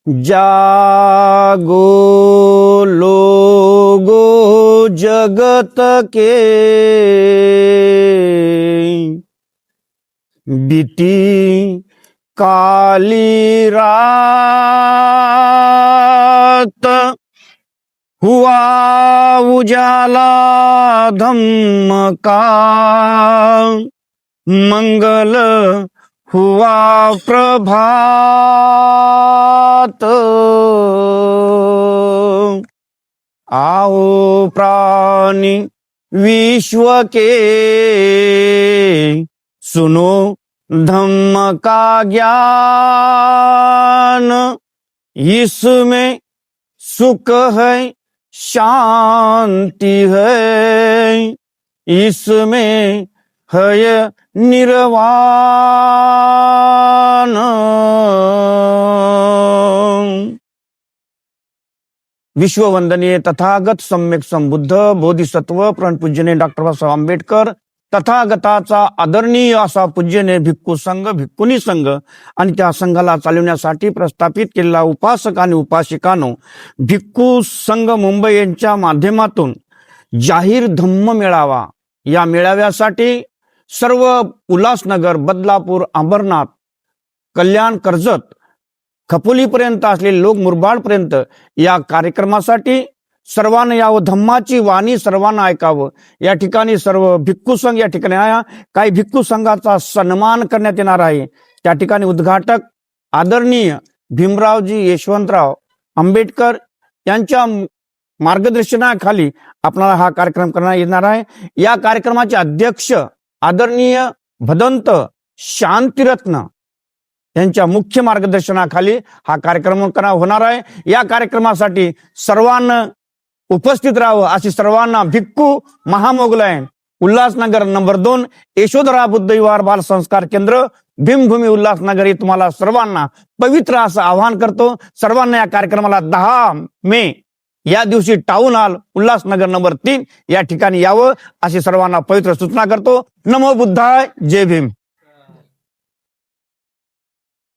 जागो लोगो जगत के, बीती काली रात, हुआ उजाला धम्म का, मंगल हुआ प्रभात। आओ प्राणी विश्व के, सुनो धम्म का ज्ञान, इसमें सुख है शांति है, इसमें है निर्वाण। विश्ववंदनीय तथागत सम्यक संबुद्ध बोधिसत्व प्रणपूज्यने डॉक्टर बाबासाहेब आंबेडकर, तथागताचा आदरणीय असा पूज्यने भिक्खू संघ भिक्खुनी संघ आणि त्या संघाला चालवण्यासाठी प्रस्थापित केलेला उपासक आणि उपासिकांनो, भिक्खू संघ मुंबई यांच्या माध्यमातून जाहीर धम्म मेळावा, या मेळाव्यासाठी सर्व उल्हासनगर, बदलापूर, अंबरनाथ, कल्याण, कर्जत, खपोलीपर्यंत असलेले लोक मुरबाडपर्यंत या कार्यक्रमासाठी सर्वांना यावं, धम्माची वाणी सर्वांना ऐकावं। या ठिकाणी सर्व भिक्खू संघ या ठिकाणी काही भिक्खू संघाचा सन्मान करण्यात येणार आहे। त्या ठिकाणी उद्घाटक आदरणीय भीमरावजी यशवंतराव आंबेडकर यांच्या मार्गदर्शनाखाली आपल्याला हा कार्यक्रम करण्यात येणार आहे। या कार्यक्रमाचे अध्यक्ष आदरणीय भदंत शांतिरत्न यांच्या मुख्य मार्गदर्शनाखाली हा कार्यक्रम होणार आहे। या कार्यक्रमासाठी सर्वांना उपस्थित राहावं अशी सर्वांना भिक्खू महामोगलायन उल्हासनगर नंबर 2 यशोधरा बुद्ध विहार बाल संस्कार केंद्र भीमभूमी उल्हासनगर हे तुम्हाला सर्वांना पवित्र असं आवाहन करतो। सर्वांना या कार्यक्रमाला 10 मे या दिवशी टाऊन हॉल उल्हासनगर नंबर 3 या ठिकाणी यावं अशी सर्वांना पवित्र सूचना करतो। नमो बुद्धाय, जय भीम।